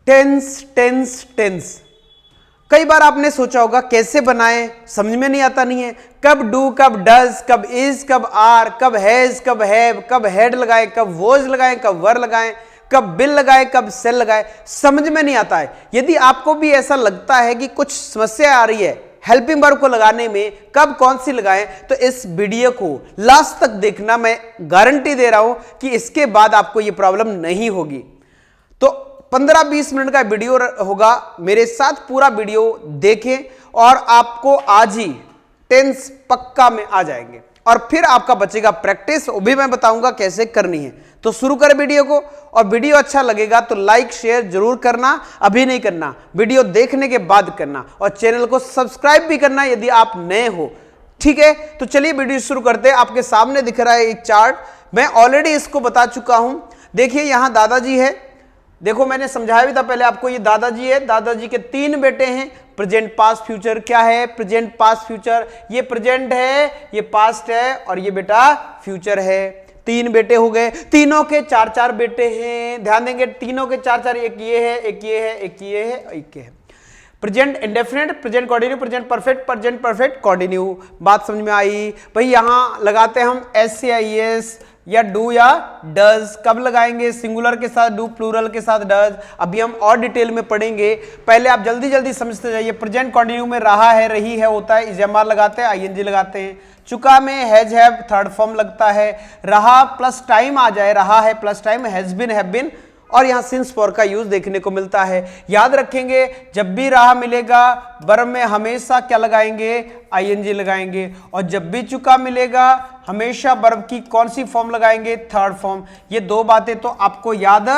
Tense tense tense. कई बार आपने सोचा होगा कैसे बनाएं, समझ में नहीं आता नहीं है। कब डू, कब डज, कब इज, कब आर, कब हैज, कब हैव, कब हैड लगाएं, कब वॉज लगाएं, कब वर लगाएं, कब बिल लगाएं, कब सेल लगाएं, समझ में नहीं आता है। यदि आपको भी ऐसा लगता है कि कुछ समस्या आ रही है हेल्पिंग वर्ब को लगाने में, कब कौन सी लगाएं, तो इस वीडियो को लास्ट तक देखना। मैं गारंटी दे रहा हूं कि इसके बाद आपको यह प्रॉब्लम नहीं होगी। तो 15-20 मिनट का वीडियो होगा, मेरे साथ पूरा वीडियो देखें और आपको आज ही टेंस पक्का में आ जाएंगे और फिर आपका बचेगा प्रैक्टिस, वो भी मैं बताऊंगा कैसे करनी है। तो शुरू करें वीडियो को, और वीडियो अच्छा लगेगा तो लाइक शेयर जरूर करना, अभी नहीं करना, वीडियो देखने के बाद करना, और चैनल को सब्सक्राइब भी करना यदि आप नए हो, ठीक है। तो चलिए वीडियो शुरू करते हैं। आपके सामने दिख रहा है एक चार्ट, मैं ऑलरेडी इसको बता चुका हूं। देखिए यहां दादाजी है, देखो मैंने समझाया भी था पहले आपको, ये दादाजी है, दादाजी के 3 बेटे हैं। प्रेजेंट पास्ट फ्यूचर क्या है, प्रेजेंट पास्ट फ्यूचर, ये प्रेजेंट है, ये पास्ट है, और ये बेटा फ्यूचर है। 3 बेटे हो गए, तीनों के 4-4 बेटे हैं। ध्यान देंगे तीनों के 4-4, एक ये है, एक ये है, एक ये है, एक ये है। Present indefinite, present continue, present perfect, present perfect continue. बात समझ में आई भाई। यहां लगाते हैं हम एस या एस या डू या डज। कब लगाएंगे, सिंगुलर के साथ डू, प्लूरल के साथ डज। अभी हम और डिटेल में पढ़ेंगे, पहले आप जल्दी जल्दी समझते जाइए। प्रेजेंट कंटिन्यू में रहा है, रही है होता है, इजमार लगाते हैं, आईएनजी लगाते हैं। चुका में हैज हैव थर्ड फॉर्म लगता है। रहा प्लस टाइम आ जाए, रहा है plus time, has been, have been, और यहां सिंस फॉर का यूज देखने को मिलता है। याद रखेंगे जब भी रहा मिलेगा वर्ब में हमेशा क्या लगाएंगे, आईएनजी लगाएंगे, और जब भी चुका मिलेगा हमेशा वर्ब की कौन सी फॉर्म लगाएंगे, थर्ड फॉर्म। ये 2 बातें तो आपको याद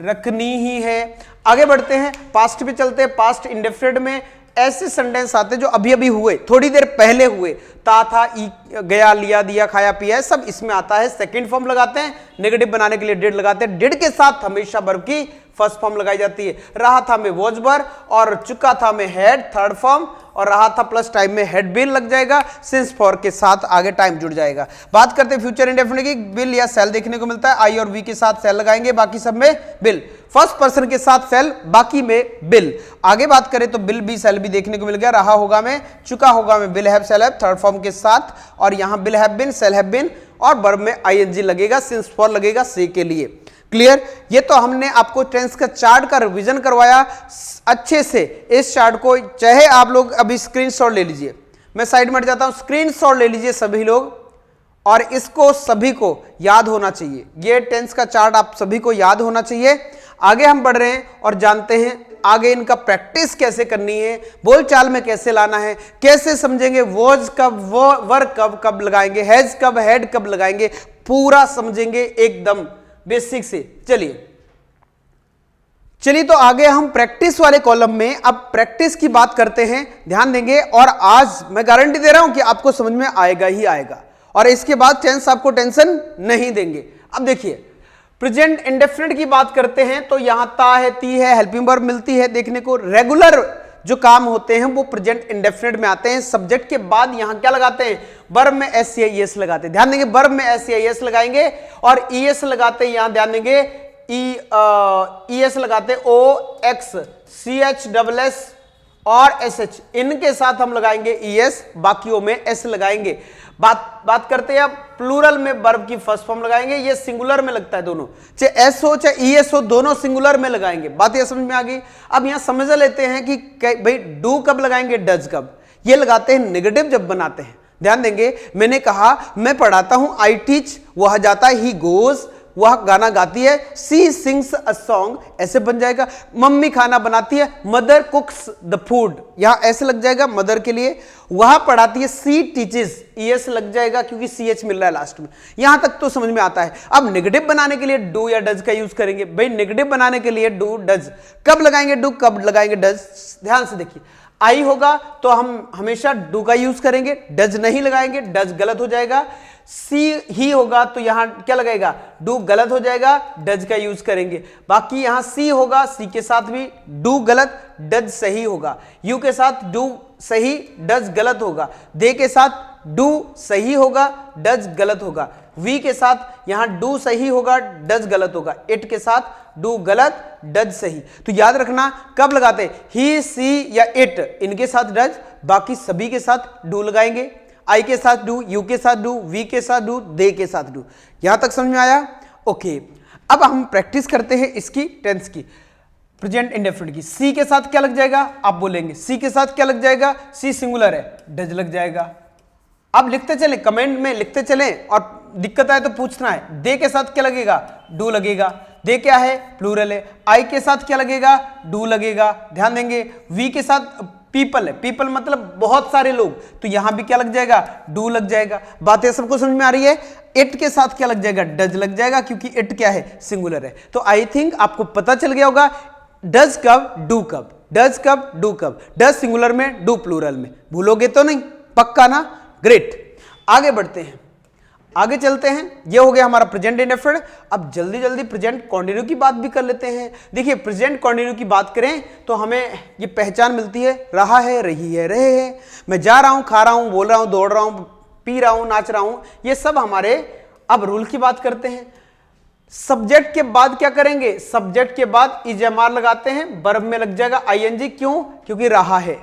रखनी ही है। आगे बढ़ते हैं, पास्ट पे चलते हैं। पास्ट इंडेफिनिट में ऐसे सेंटेंस आते जो अभी अभी हुए, थोड़ी देर पहले हुए। ता था, ई गया, लिया, दिया, खाया, पिया, सब इसमें आता है। सेकंड फॉर्म लगाते हैं, नेगेटिव बनाने के लिए डिड लगाते हैं। डिड के साथ हमेशा वर्ब की फर्स्ट फॉर्म लगाई जाती है। रहा था में वॉज वर, और चुका था में हैड थर्ड फॉर्म, और रहा था प्लस टाइम में हैड बीन लग जाएगा। सिंस फॉर के साथ आगे टाइम जुड़ जाएगा। बात करते हैं फ्यूचर इंडेफिनिट की, बिल या सेल देखने को मिलता है। आई और वी के साथ सेल लगाएंगे, बाकी सब में बिल। फर्स्ट पर्सन के साथ सेल, बाकी में बिल। आगे बात करें तो बिल भी सेल भी देखने को मिल गया। रहा होगा में, चुका होगा में will have shall have third form के साथ, और यहां will have been, shall have been, और वर्ब में आईएनजी लगेगा, सिंस फॉर लगेगा से के लिए। क्लियर। ये तो हमने आपको टेंस का चार्ट का रिवीजन करवाया अच्छे से। इस चार्ट को चाहे आप लोग अभी स्क्रीनशॉट ले लीजिए, मैं साइड में हट जाता हूं, स्क्रीनशॉट ले लीजिए सभी लोग, और इसको सभी को याद होना चाहिए। ये टेंस का चार्ट आप सभी को याद होना चाहिए। आगे हम बढ़ रहे हैं और जानते हैं आगे इनका प्रैक्टिस कैसे करनी है, बोलचाल में कैसे लाना है, कैसे समझेंगे। वॉज कब, वर कब, कब लगाएंगे, हैज कब, हैड कब लगाएंगे, पूरा समझेंगे एकदम बेसिक से। चलिए तो आगे हम प्रैक्टिस वाले कॉलम में अब प्रैक्टिस की बात करते हैं, ध्यान देंगे। और आज मैं गारंटी दे रहा हूं कि आपको समझ में आएगा ही आएगा, और इसके बाद टेंस आपको टेंशन नहीं देंगे। अब देखिए प्रेजेंट इंडेफिनिट की बात करते हैं तो यहां ता है, ती है, हेल्पिंग वर्ब मिलती है देखने को। रेगुलर जो काम होते हैं वो प्रेजेंट इंडेफिनिट में आते हैं। सब्जेक्ट के बाद यहां क्या लगाते हैं, वर्ब में एस या एस लगाते हैं। ध्यान देंगे वर्ब में एस या एस लगाएंगे, और ईएस लगाते हैं, यहां ध्यान देंगे ईएस लगाते हैं, O X C H double S और एस एच, इनके साथ हम लगाएंगे ईएस, बाकियों में एस लगाएंगे। बात करते हैं अब प्लूरल में वर्ब की फर्स्ट फॉर्म लगाएंगे। ये सिंगुलर में लगता है दोनों, चाहे एस हो चाहे ईएस हो, दोनों सिंगुलर में लगाएंगे। बात ये समझ में आ गई। अब यहां समझ लेते हैं कि भाई डू कब लगाएंगे, डज कब। ये लगाते हैं नेगेटिव जब बनाते हैं। ध्यान देंगे मैंने कहा मैं पढ़ाता हूं, आई टीच, वह जाता है, ही गोज, वह गाना गाती है, सी सिंग्स अ सॉन्ग, ऐसे बन जाएगा। मम्मी खाना बनाती है, मदर कुक्स द फूड, यहां ऐसे लग जाएगा मदर के लिए। वह पढ़ाती है, सी टीचेस, ईएस लग जाएगा क्योंकि सीएच मिल रहा है लास्ट में। यहां तक तो समझ में आता है। अब नेगेटिव बनाने के लिए डू या डज का यूज करेंगे। भाई नेगेटिव बनाने के लिए डू डज, कब लगाएंगे डू, कब लगाएंगे डज। ध्यान से देखिए, आई होगा तो हम हमेशा डू का यूज करेंगे, डज नहीं लगाएंगे, डज गलत हो जाएगा। सी ही होगा तो यहां क्या लगेगा, डू गलत हो जाएगा, डज का यूज करेंगे। बाकी यहां सी होगा, सी के साथ भी डू गलत, डज सही होगा। यू के साथ डू सही, डज गलत होगा। दे के साथ डू सही होगा, डज गलत होगा। वी के साथ यहां डू सही होगा, डज गलत होगा, इट के साथ डू गलत, डज सही। तो याद रखना कब लगाते हैं, ही सी या इट, इनके साथ डज, बाकी सभी के साथ डू लगाएंगे। आई के साथ डू, यू के साथ डू, वी के साथ डू, दे के साथ डू। यहां तक समझ में आया? ओके, अब हम प्रैक्टिस करते हैं इसकी टेंस की, प्रेजेंट इंडेफिनिट की। सी के साथ क्या लग जाएगा, आप बोलेंगे सी के साथ क्या लग जाएगा, सी सिंगुलर है, डज लग जाएगा। अब लिखते चले, कमेंट में लिखते चले, और दिक्कत आए तो पूछना है। दे के साथ क्या लगेगा, डू लगेगा। दे क्या है, प्लूरल है। आई के साथ क्या लगेगा, डू लगेगा, ध्यान देंगे। वी के साथ पीपल है, पीपल मतलब बहुत सारे लोग, तो यहां भी क्या लग जाएगा, डू लग जाएगा। बातें सबको समझ में आ रही है? इट के साथ क्या लग जाएगा, डज लग जाएगा, क्योंकि इट क्या है, सिंगुलर है। तो आई थिंक आपको पता चल गया होगा डज कब, डू कब, डज कब, डू कब, डज सिंगुलर में, डू प्लूरल में। भूलोगे तो नहीं, पक्का ना? ग्रेट। आगे बढ़ते हैं, आगे चलते हैं। ये हो गया हमारा प्रेजेंट इंडेफिनिट। अब जल्दी जल्दी प्रेजेंट कंटिन्यू की बात भी कर लेते हैं। देखिए, प्रेजेंट कंटिन्यू की बात करें तो हमें ये पहचान मिलती है, रहा है, रही है, रहे हैं, मैं जा रहा हूं, खा रहा हूं, बोल रहा हूं, दौड़ रहा हूं, पी रहा हूं, नाच रहा हूं, ये सब हमारे। अब रूल की बात करते हैं। सब्जेक्ट के बाद क्या करेंगे, सब्जेक्ट के बाद इजमार लगाते हैं, वर्ब में लग जाएगा आईएनजी। क्यों? क्योंकि रहा है,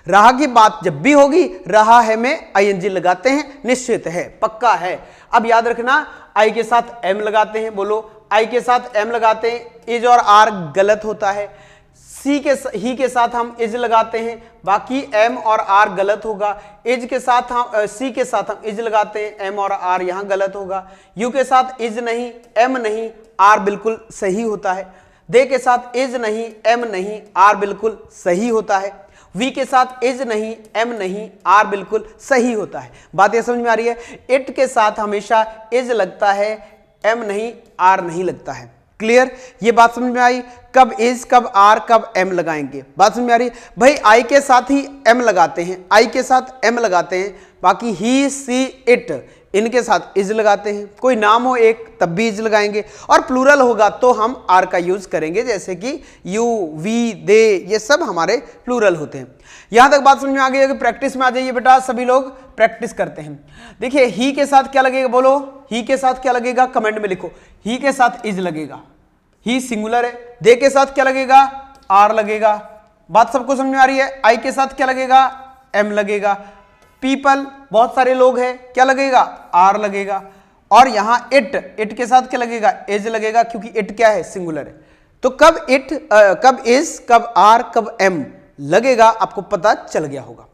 रहा की बात जब भी होगी रहा है में आईएनजी लगाते हैं, निश्चित है, पक्का है। अब याद रखना, आई के साथ एम लगाते हैं, बोलो, आई के साथ एम लगाते हैं, इज और आर गलत होता है। सी के ही के साथ हम इज लगाते हैं, बाकी एम और आर गलत होगा। इज के साथ हम सी के साथ हम इज लगाते हैं, एम और आर यहां गलत होगा। यू के साथ इज नहीं, एम नहीं, आर बिल्कुल सही होता है। दे के साथ इज नहीं, एम नहीं, आर बिल्कुल सही होता है। वी के साथ इज नहीं, एम नहीं, आर बिल्कुल सही होता है। बात ये समझ में आ रही है? इट के साथ हमेशा इज लगता है, एम नहीं, आर नहीं लगता है। क्लियर? ये बात समझ में आई? कब इज, कब आर, कब एम लगाएंगे, बात समझ में आ रही है? भाई आई के साथ ही एम लगाते हैं, आई के साथ एम लगाते हैं, बाकी ही, सी, इट इनके साथ इज लगाते हैं। कोई नाम हो एक तब भी इज लगाएंगे, और प्लूरल होगा तो हम आर का यूज करेंगे, जैसे कि यू, वी, दे, ये सब हमारे प्लूरल होते हैं। यहां तक बात समझ में आ गई है कि प्रैक्टिस में आ जाइए बेटा, सभी लोग प्रैक्टिस करते हैं। देखिए, ही के साथ क्या लगेगा, बोलो, ही के साथ क्या लगेगा, कमेंट में लिखो। ही के साथ इज लगेगा, ही सिंगुलर है। दे के साथ क्या लगेगा, आर लगेगा। बात सबको समझ में आ रही है? आई के साथ क्या लगेगा, एम लगेगा। पीपल बहुत सारे लोग हैं, क्या लगेगा, आर लगेगा। और यहां इट के साथ क्या लगेगा, इज लगेगा, क्योंकि इट क्या है, सिंगुलर है। तो कब इट, कब इज, कब आर, कब एम लगेगा, आपको पता चल गया होगा।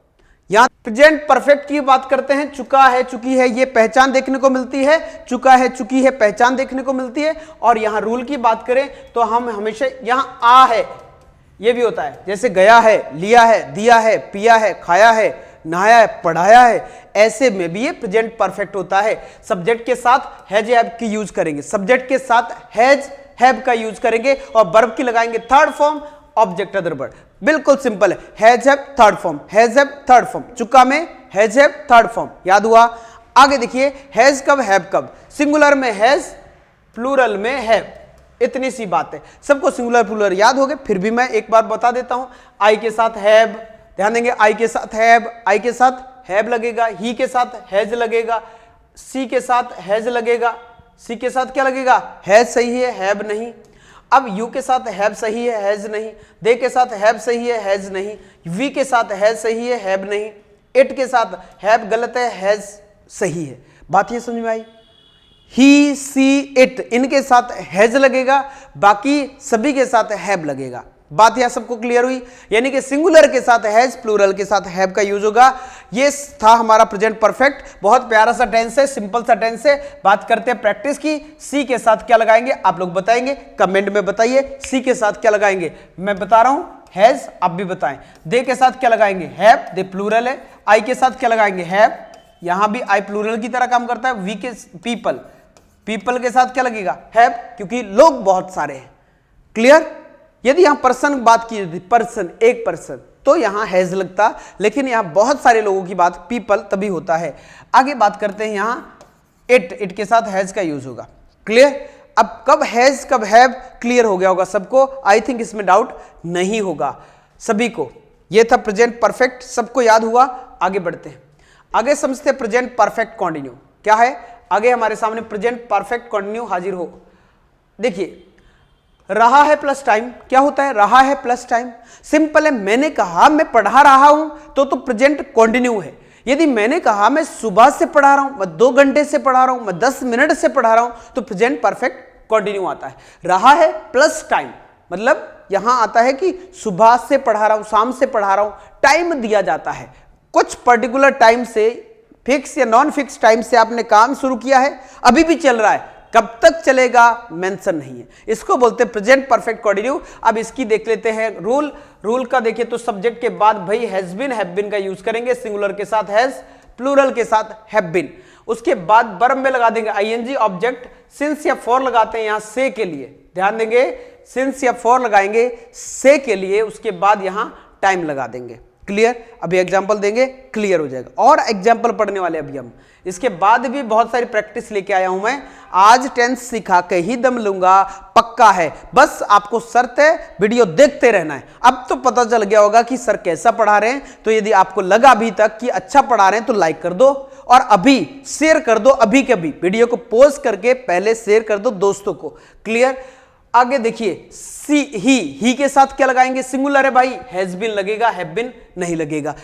यहां प्रेजेंट परफेक्ट की बात करते हैं। चुका है, चुकी है, ये पहचान देखने को मिलती है। चुका है, चुकी है, पहचान देखने को मिलती है। और यहां रूल की बात करें तो हम हमेशा यहां आ है, ये भी होता है, जैसे गया है, लिया है, दिया है, पिया है, खाया है, नहाया है, पढ़ाया है, ऐसे में भी ये प्रेजेंट परफेक्ट होता है। सब्जेक्ट के साथ हैज हैव की यूज करेंगे, सब्जेक्ट के साथ हैज हैव का यूज करेंगे, और वर्ब की लगाएंगे third form, object other word. बिल्कुल सिंपल है, has have third form, has have third form. चुका में हैज हैव थर्ड फॉर्म, याद हुआ? आगे देखिए, हैज कब, हैव कब। सिंगुलर में हैज, प्लूरल में हैव, इतनी सी बात है। सबको सिंगुलर प्लूरल याद हो गए, फिर भी मैं एक बार बता देता हूं। आई के साथ हैव, ध्यान देंगे, आई के साथ हैव, आई के साथ हैव लगेगा। ही के साथ हैज लगेगा, सी के साथ हैज लगेगा, सी के साथ क्या लगेगा, हैज सही है, हैव नहीं। अब यू के साथ हैव सही है, हैज नहीं। दे के साथ हैव सही है, हैज नहीं। वी के साथ हैज सही है, हैव नहीं। इट के साथ हैव गलत है, हैज सही है। बात ये समझ में आई? ही, सी, इट इनके साथ हैज लगेगा, बाकी सभी के साथ हैव लगेगा। बात यह सबको क्लियर हुई? यानी कि सिंगुलर के साथ हैज, प्लूरल के साथ हैव का यूज होगा। ये था हमारा प्रेजेंट परफेक्ट। बहुत प्यारा सा टेंस है, सिंपल सा टेंस है। बात करते हैं प्रैक्टिस की। सी के साथ क्या लगाएंगे आप लोग बताएंगे, कमेंट में बताइए। सी के साथ क्या लगाएंगे, मैं बता रहा हूं, हैज, आप भी बताएं। दे के साथ क्या लगाएंगे, हैव, दे प्लूरल है। आई के साथ क्या लगाएंगे, हैव, यहां भी आई प्लूरल की तरह काम करता है। वी के पीपल, पीपल के साथ क्या लगेगा, हैव, क्योंकि लोग बहुत सारे हैं। क्लियर? यदि यहां पर्सन बात की जाती, पर्सन, एक पर्सन, तो यहां हैज लगता, लेकिन यहां बहुत सारे लोगों की बात, पीपल तभी होता है। आगे बात करते हैं, यहां इट के साथ हैज का यूज होगा। क्लियर? अब कब हैज कब हैव क्लियर हो गया होगा सबको। आई थिंक इसमें डाउट नहीं होगा सभी को। यह था प्रेजेंट परफेक्ट, सबको याद हुआ। आगे बढ़ते हैं, आगे समझते हैं प्रेजेंट परफेक्ट कंटिन्यू क्या है। आगे हमारे सामने प्रेजेंट परफेक्ट कंटिन्यू हाजिर हो। देखिए रहा है प्लस टाइम, क्या होता है? रहा है प्लस टाइम। सिंपल है, मैंने कहा मैं पढ़ा रहा हूं तो प्रेजेंट कंटिन्यू है। यदि मैंने कहा मैं सुबह से पढ़ा रहा हूं, मैं 2 घंटे से पढ़ा रहा हूं, मैं 10 मिनट से पढ़ा रहा हूं, तो प्रेजेंट परफेक्ट कंटिन्यू आता है। रहा है प्लस टाइम मतलब यहां आता है कि सुबह से पढ़ा रहा हूं, शाम से पढ़ा रहा हूं, टाइम दिया जाता है। कुछ पर्टिकुलर टाइम से, फिक्स या नॉन फिक्स टाइम से आपने काम शुरू किया है, अभी भी चल रहा है, कब तक चलेगा मेंशन नहीं है, इसको बोलते हैं प्रेजेंट परफेक्ट कंटिन्यू। अब इसकी देख लेते हैं रूल का। देखिए तो सब्जेक्ट के बाद भाई हैज बीन, हैव बीन का यूज करेंगे, सिंगुलर के साथ हैज, प्लूरल के साथ हैव बीन। उसके बाद वर्ब में लगा देंगे आईएनजी ऑब्जेक्ट, सिंस या फॉर लगाते हैं यहां से के लिए, ध्यान देंगे सिंस या फॉर लगाएंगे से के लिए, उसके बाद यहां टाइम लगा देंगे। क्लियर? अभी एग्जांपल देंगे, क्लियर हो जाएगा। और एग्जांपल पढ़ने वाले अभी हम, इसके बाद भी बहुत सारी प्रैक्टिस लेके आया हूं मैं। आज टेंस सिखा के ही दम लूंगा, पक्का है। बस आपको शर्त है वीडियो देखते रहना है। अब तो पता चल गया होगा कि सर कैसा पढ़ा रहे हैं, तो यदि आपको लगा अभी तक कि अच्छा पढ़ा रहे हैं तो लाइक कर दो और अभी शेयर कर दो। अभी के अभी वीडियो को पॉज करके पहले शेयर कर दो दोस्तों को। क्लियर? आगे देखिए सी, ही के साथ क्या लगाएंगे? सिंगुलर है भाई, हैज बीन लगेगा, हैव बीन नहीं लगेगा।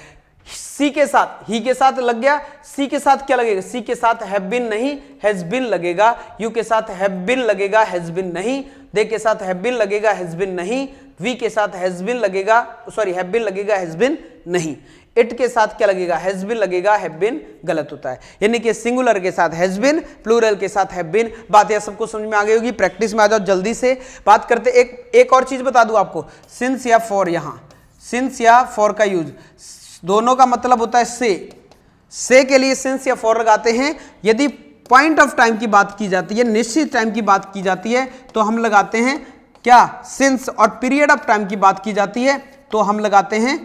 सी के साथ, ही के साथ लग गया, सी के साथ क्या लगेगा? सी के साथ हैव बीन नहीं, हैज बीन लगेगा। यू के साथ हैव बीन लगेगा, हैज बीन नहीं। दे के साथ हैव बीन लगेगा, हैज बीन नहीं। वी के साथ हैज बीन लगेगा, सॉरी हैव बीन लगेगा, हैज बीन नहीं। इट के साथ क्या लगेगा? हैज बीन लगेगा, हैव बीन गलत होता है। यानी कि सिंगुलर के साथ हैज बीन, प्लूरल के साथ हैव बीन। बात यह सबको समझ में आ गई होगी। प्रैक्टिस में आ जाओ जल्दी से। बात करते एक और चीज बता दूं आपको, सिंस या फॉर, यहां सिंस या फॉर का यूज दोनों का मतलब होता है से के लिए सिंस या फॉर लगाते हैं। यदि पॉइंट ऑफ टाइम की बात की जाती है, निश्चित टाइम की बात की जाती है, तो हम लगाते हैं क्या? सिंस। और पीरियड ऑफ टाइम की बात की जाती है तो हम लगाते हैं,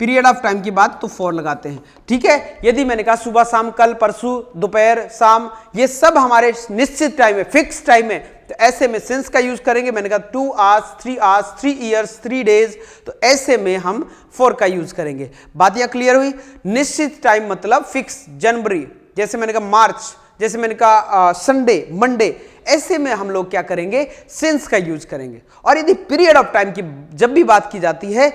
पीरियड ऑफ टाइम की बात तो फॉर लगाते हैं। ठीक है? यदि मैंने कहा सुबह, शाम, कल, परसों, दोपहर, शाम, ये सब हमारे निश्चित टाइम है, फिक्स टाइम है, तो ऐसे में सिंस का यूज करेंगे। मैंने कहा 2 आवर्स, 3 आवर्स, 3 ईयर्स, 3 डेज, तो ऐसे में हम फॉर का यूज करेंगे। बात यह क्लियर हुई? निश्चित टाइम मतलब फिक्स, जनवरी, जैसे मैंने कहा मार्च, जैसे मैंने कहा संडे, मंडे, ऐसे में हम लोग क्या करेंगे? सिंस का यूज करेंगे। और यदि पीरियड ऑफ टाइम की जब भी बात की जाती है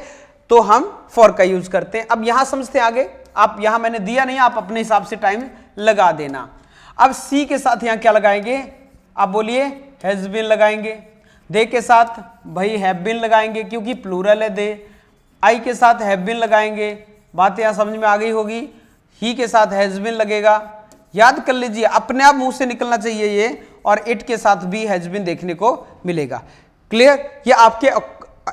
तो हम फॉर का यूज करते हैं। अब यहां समझते हैं आगे। आप यहां मैंने दिया नहीं, आप अपने हिसाब से टाइम लगा देना। अब सी के साथ यहां क्या लगाएंगे? आप बोलिए, हैज बीन लगाएंगे। दे के साथ भाई हैव बीन लगाएंगे क्योंकि प्लूरल है दे। आई के साथ हैव बीन लगाएंगे। बात यहां समझ में आ गई होगी। ही के साथ हैज बीन लगेगा। याद कर लीजिए, अपने आप मुंह से निकलना चाहिए ये। और इट के साथ भी हैज बीन देखने को मिलेगा। क्लियर? ये आपके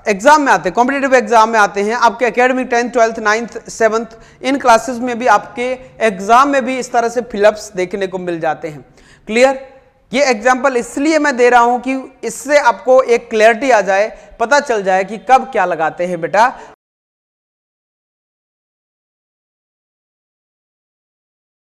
एग्जाम में आते हैं, कॉम्पिटिटिव एग्जाम में आते हैं, आपके academic 10th, 12th, 9th, 7th इन क्लासेस में भी, आपके एग्जाम में भी इस तरह से फिलअप्स देखने को मिल जाते हैं। क्लियर? ये एग्जाम्पल इसलिए मैं दे रहा हूं कि इससे आपको एक क्लैरिटी आ जाए, पता चल जाए कि कब क्या लगाते हैं बेटा।